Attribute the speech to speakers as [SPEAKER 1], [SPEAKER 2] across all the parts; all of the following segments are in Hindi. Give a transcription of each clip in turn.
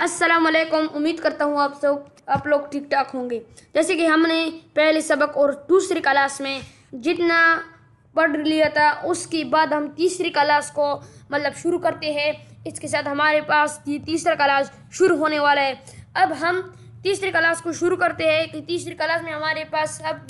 [SPEAKER 1] अस्सलाम वालेकुम। उम्मीद करता हूँ आप लोग ठीक ठाक होंगे। जैसे कि हमने पहले सबक और दूसरी क्लास में जितना पढ़ लिया था, उसके बाद हम तीसरी क्लास को शुरू करते हैं। इसके साथ हमारे पास ये तीसरा क्लास शुरू होने वाला है। अब हम तीसरी क्लास को शुरू करते हैं कि तीसरी क्लास में हमारे पास अब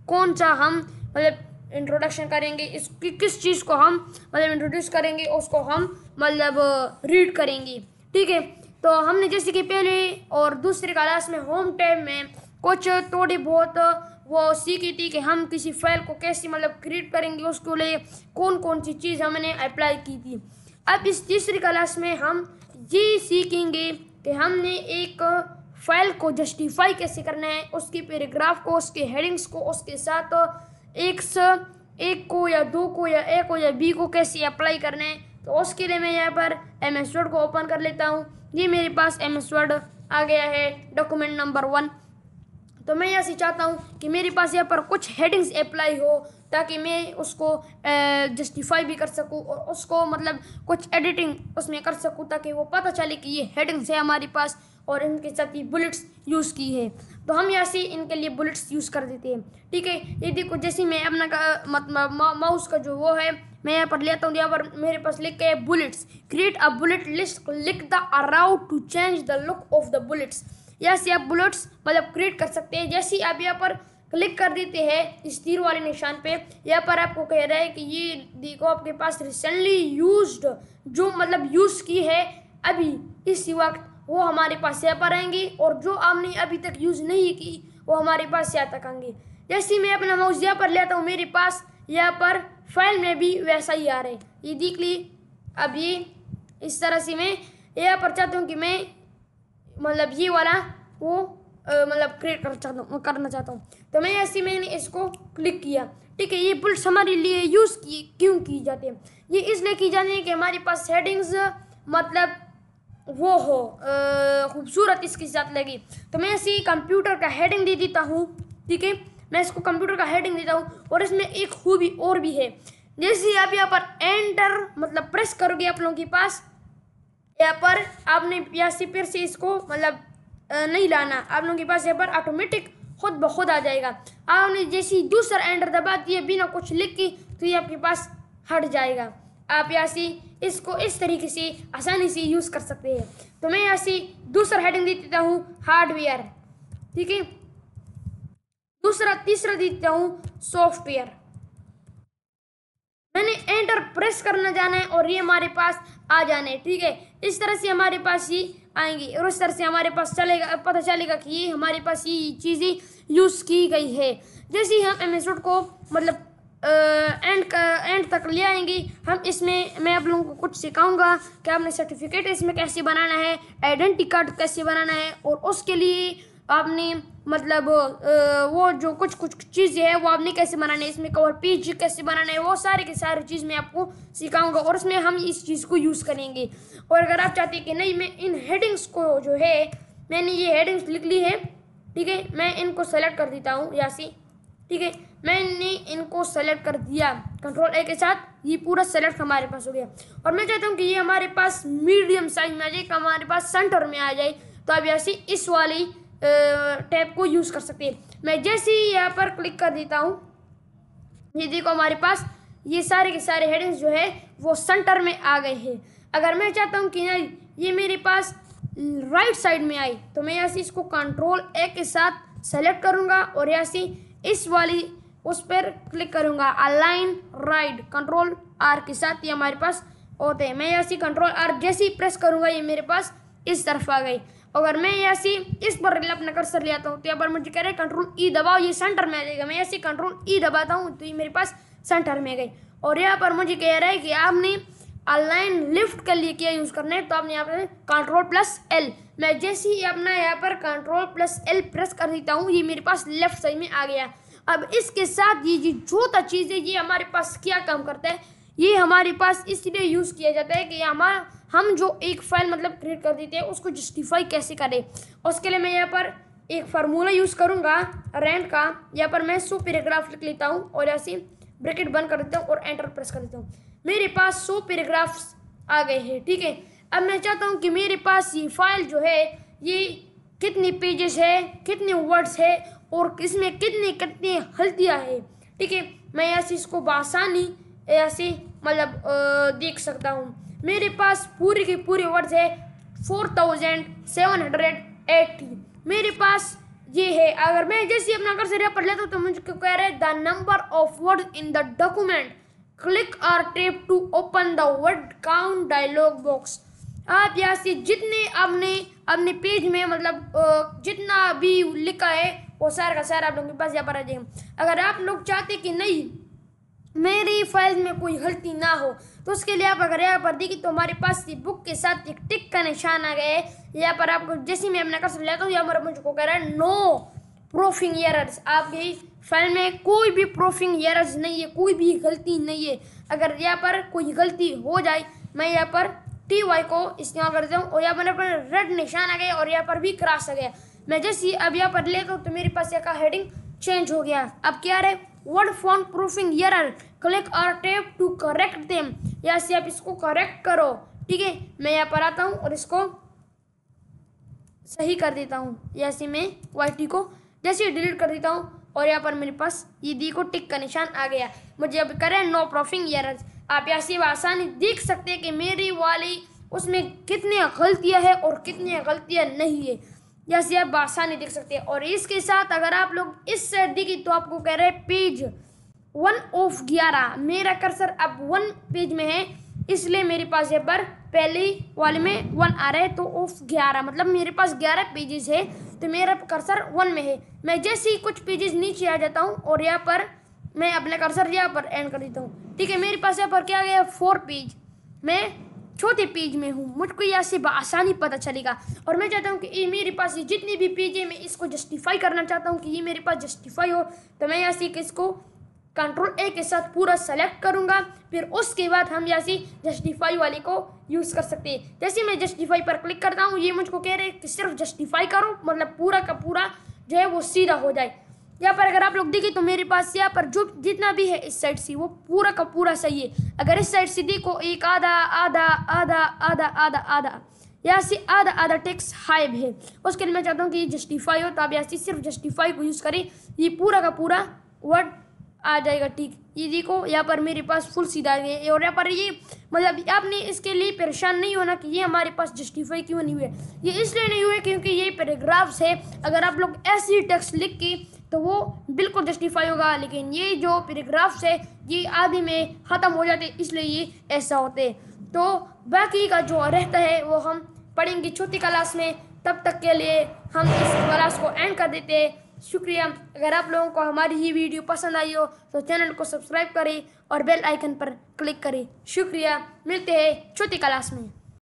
[SPEAKER 1] कौन सा हम इंट्रोडक्शन करेंगे, इसकी किस चीज़ को हम इंट्रोड्यूस करेंगे, उसको हम रीड करेंगे। ठीक है, तो हमने जैसे कि पहले और दूसरी क्लास में होम टैब में कुछ थोड़ी बहुत वो सीखी थी कि हम किसी फाइल को कैसे क्रिएट करेंगे, उसके लिए कौन कौन सी चीज़ हमने अप्लाई की थी। अब इस तीसरी क्लास में हम ये सीखेंगे कि हमने एक फाइल को जस्टिफाई कैसे करना है, उसके पैराग्राफ को, उसके हेडिंग्स को, उसके साथ एक को या दो को या ए को या बी को कैसे अप्लाई करना है। तो उसके लिए मैं यहाँ पर MS वर्ड को ओपन कर लेता हूँ। ये मेरे पास MS वर्ड आ गया है, डॉक्यूमेंट नंबर 1। तो मैं यहाँ से चाहता हूँ कि मेरे पास यहाँ पर कुछ हेडिंग्स अप्लाई हो, ताकि मैं उसको जस्टिफाई भी कर सकूँ और उसको कुछ एडिटिंग उसमें कर सकूँ, ताकि वो पता चले कि ये हेडिंग्स है हमारे पास और इनके साथ ये बुलेट्स यूज़ की है। तो हम यहाँ से इनके लिए बुलेट्स यूज़ कर देते हैं। ठीक है, ये देखो, जैसे मैं अपना माउस का जो वो है मैं यहाँ पर लेता हूँ। यहाँ पर मेरे पास लिख के है bullets. Create a bullet list, click the around two change the look of the bullets. यहाँ से आप बुलेट्स क्रिएट कर सकते हैं। जैसे आप यहाँ पर क्लिक कर देते हैं इस तीर वाले निशान पे, यहाँ पर आपको कह रहा है कि ये देखो आपके पास रिसेंटली यूज्ड जो यूज़ की है अभी इसी वक्त, वो हमारे पास यहाँ पर आएंगी, और जो आपने अभी तक यूज़ नहीं की वो हमारे पास यहाँ तक आएंगे। जैसे मैं अपना माउस यहाँ पर लेता हूँ, मेरे पास यहाँ पर फाइल में भी वैसा ही आ रहा है। ये देख ली। अब ये इस तरह से मैं यहाँ पर चाहता हूँ कि मैं ये वाला वो क्रिएट करना चाहता हूँ। तो मैं ऐसे मैंने इसको क्लिक किया। ठीक है, ये बुलेट्स हमारे लिए यूज़ क्यों की जाते हैं? ये इसलिए की जाती है कि हमारे पास हेडिंग्स वो हो खूबसूरत इसके साथ लगी। तो मैं ऐसे कंप्यूटर का हेडिंग दे देता हूँ। ठीक है, मैं इसको कंप्यूटर का हेडिंग देता हूँ। और इसमें एक खूबी और भी है, जैसे आप यहाँ पर एंटर प्रेस करोगे, आप लोगों के पास यहाँ पर आपने यहाँ से फिर से इसको नहीं लाना, आप लोगों के पास यहाँ पर ऑटोमेटिक खुद ब खुद आ जाएगा। आपने जैसे दूसरा एंटर दबा दिया बिना कुछ लिख के, तो ये आपके पास हट जाएगा। आप यहाँ से इसको इस तरीके से आसानी से यूज़ कर सकते हैं। तो मैं यहाँ से दूसरा हेडिंग दे देता हूँ हार्डवेयर। ठीक है, तीसरा दे देता हूँ सॉफ्टवेयर। मैंने एंटर प्रेस करना जाना है और ये हमारे पास आ जाना है। ठीक है, इस तरह से हमारे पास ये आएंगी और उस तरह से हमारे पास पता चलेगा कि ये हमारे पास ये चीज़ें यूज़ की गई है। जैसे ही हम MS वर्ड को एंड तक ले आएंगे, हम इसमें मैं आप लोगों को कुछ सिखाऊंगा कि आपने सर्टिफिकेट इसमें कैसे बनाना है, आइडेंटिटी कार्ड कैसे बनाना है, और उसके लिए आपने वो जो कुछ चीज़ें हैं वो आपने कैसे बनाना है, इसमें कवर पेज कैसे बनाना है, वो सारे के सारे चीज़ मैं आपको सिखाऊंगा और उसमें हम इस चीज़ को यूज़ करेंगे। और अगर आप चाहते हैं कि नहीं, मैं इन हेडिंग्स को जो है मैंने ये हेडिंग्स लिख ली है। ठीक है, मैं इनको सेलेक्ट कर देता हूँ यहाँ से। ठीक है, मैंने इनको सेलेक्ट कर दिया Ctrl A के साथ, ये पूरा सेलेक्ट हमारे पास हो गया। और मैं चाहता हूँ कि ये हमारे पास मीडियम साइज में आ जाए, हमारे पास सेंटर में आ जाए। तो अब यहाँ से इस वाली टैब को यूज़ कर सकते हैं। मैं जैसे ही यहाँ पर क्लिक कर देता हूँ, ये देखो हमारे पास ये सारे के सारे हेडिंग्स जो है वो सेंटर में आ गए हैं। अगर मैं चाहता हूँ कि नहीं ये मेरे पास राइट साइड में आए, तो मैं यहाँ से इसको Ctrl A के साथ सेलेक्ट करूँगा और यहाँ से इस वाली उस पर क्लिक करूँगा, अलाइन राइट, Ctrl R के साथ ये हमारे पास होते हैं। मैं यहाँ से Ctrl R जैसे ही प्रेस करूँगा, ये मेरे पास इस तरफ आ गई। अगर मैं यहाँ से इस पर अपना कर्सर ले आता हूँ, तो यहाँ पर मुझे कह रहे हैं Ctrl E दबाओ, ये सेंटर में आ जाएगा। मैं यहाँ से Ctrl E दबाता हूँ, तो ये मेरे पास सेंटर में गई। और यहाँ पर मुझे कह रहा है कि आपने अलाइन लिफ्ट के लिए क्या यूज़ करना है, तो आपने यहाँ पर Ctrl+L। मैं जैसे ही अपना यहाँ पर Ctrl+L प्रेस कर देता हूँ, ये मेरे पास लेफ्ट साइड में आ गया। अब इसके साथ ये चौथा चीज़ है, ये हमारे पास क्या काम करता है, ये हमारे पास इसलिए यूज़ किया जाता है कि हम जो एक फाइल क्रिएट कर देते हैं उसको जस्टिफाई कैसे करें। उसके लिए मैं यहाँ पर एक फार्मूला यूज़ करूँगा रैंड का। यहाँ पर मैं 100 पैराग्राफ लिख लेता हूँ और ऐसे ब्रैकेट बंद कर देता हूँ और एंटर प्रेस कर देता हूँ। मेरे पास 100 पैराग्राफ्स आ गए हैं। ठीक है, अब मैं चाहता हूँ कि मेरे पास ये फाइल जो है ये कितनी पेजेस है, कितने वर्ड्स है और इसमें कितनी कितनी गलतियाँ है। ठीक है, मैं ऐसे इसको बआसानी ऐसे मतलब देख सकता हूँ। मेरे पास पूरे के पूरे वर्ड्स है 4780। मेरे पास ये है। अगर मैं जैसे अपना कर्सर यहाँ पर लेता हूँ तो मुझको कह रहा है the number of word in the document, click और tap to open the word count dialog box. आप यहाँ से जितने आपने अपने पेज में मतलब जितना भी लिखा है वो सारा का सारा आप लोगों के पास यहाँ पर आ जाएगा। अगर आप लोग चाहते कि नहीं मेरी फाइल में कोई गलती ना हो तो उसके लिए आप अगर यहाँ पर देखिए तो हमारे पास बुक के साथ एक टिक का निशान आ गया है। यहाँ पर आपको जैसे मैं अपना कर्सर लेता हूँ यहाँ पर मुझको कह रहा है नो प्रूफिंग एरर्स। आपकी फाइल में कोई भी प्रूफिंग एरर्स नहीं है, कोई भी गलती नहीं है। अगर यहाँ पर कोई गलती हो जाए मैं यहाँ पर TY को इस्तेमाल करता हूँ और यहाँ पर रेड निशान आ गया और यहाँ पर भी क्रॉस आ गया। मैं जैसे अब यहाँ पर लेता हूँ तो मेरे पास यहाँ का हेडिंग चेंज हो गया। अब क्या रहे word font proofing error, click और टैप टू करेक्ट देम। यहाँ से आप इसको करेक्ट करो। ठीक है, मैं यहाँ पर आता हूँ और इसको सही कर देता हूँ। यहाँ से मैं YT को जैसे डिलीट कर देता हूँ और यहाँ पर मेरे पास ये दी को टिक का निशान आ गया। मुझे अब करें नो प्रूफिंग एरर्स। आप यहाँ से आसानी देख सकते हैं कि मेरी वाली उसमें कितनी गलतियाँ हैं और कितनी गलतियाँ नहीं है। यहाँ से आप आसानी देख सकते हैं। और इसके साथ अगर आप लोग इस साइड देखिए तो आपको कह रहे हैं पेज 1 of 11। मेरा कर्सर अब 1 पेज में है इसलिए मेरे पास यहाँ पर पहले वाले में 1 आ रहा है तो ऑफ 11 मतलब मेरे पास 11 पेजेस है तो मेरा कर्सर 1 में है। मैं जैसे ही कुछ पेजेस नीचे आ जाता हूँ और यहाँ पर मैं अपने कर्सर यहाँ पर एंड कर देता हूँ। ठीक है, मेरे पास यहाँ पर क्या आ गया 4 पेज। मैं चौथे पेज में हूँ, मुझको यहाँ से आसानी पता चलेगा। और मैं चाहता हूँ कि ये मेरे पास ये जितने भी पेज है मैं इसको जस्टिफाई करना चाहता हूँ कि ये मेरे पास जस्टिफाई हो। तो मैं यहाँ से इसको Ctrl+A के साथ पूरा सेलेक्ट करूँगा, फिर उसके बाद हम यहाँ से जस्टिफाई वाले को यूज़ कर सकते हैं। जैसे मैं जस्टिफाई पर क्लिक करता हूँ ये मुझको कह रहे हैं कि सिर्फ जस्टिफाई करो मतलब पूरा का पूरा जो है वो सीधा हो जाए। यहाँ पर अगर आप लोग देखें तो मेरे पास यहाँ पर जो जितना भी है इस साइड से वो पूरा का पूरा सही है। अगर इस साइड से देखो एक आधा आधा आधा आधा आधा आधा यहाँ से आधा आधा टेक्स्ट हाइब है, उसके लिए मैं चाहता हूँ कि ये जस्टिफाई हो। तो आप यहाँ से सिर्फ जस्टिफाई को यूज़ करें, ये पूरा का पूरा वर्ड आ जाएगा। ठीक, ये देखो यहाँ पर मेरे पास फुल सीधा आ गया। और यहाँ पर ये मतलब आपने इसके लिए परेशान नहीं होना कि ये हमारे पास जस्टिफाई क्यों नहीं हुए। ये इसलिए नहीं हुए क्योंकि ये पैराग्राफ्स है। अगर आप लोग ऐसी टेक्स्ट लिख के तो वो बिल्कुल जस्टिफाई होगा, लेकिन ये जो पैराग्राफ्स है ये आधे में ख़त्म हो जाते इसलिए ये ऐसा होते। तो बाकी का जो रहता है वो हम पढ़ेंगे चौथी क्लास में। तब तक के लिए हम इस क्लास को एंड कर देते हैं। शुक्रिया। अगर आप लोगों को हमारी ये वीडियो पसंद आई हो तो चैनल को सब्सक्राइब करें और बेल आइकन पर क्लिक करें। शुक्रिया, मिलते हैं चौथी क्लास में।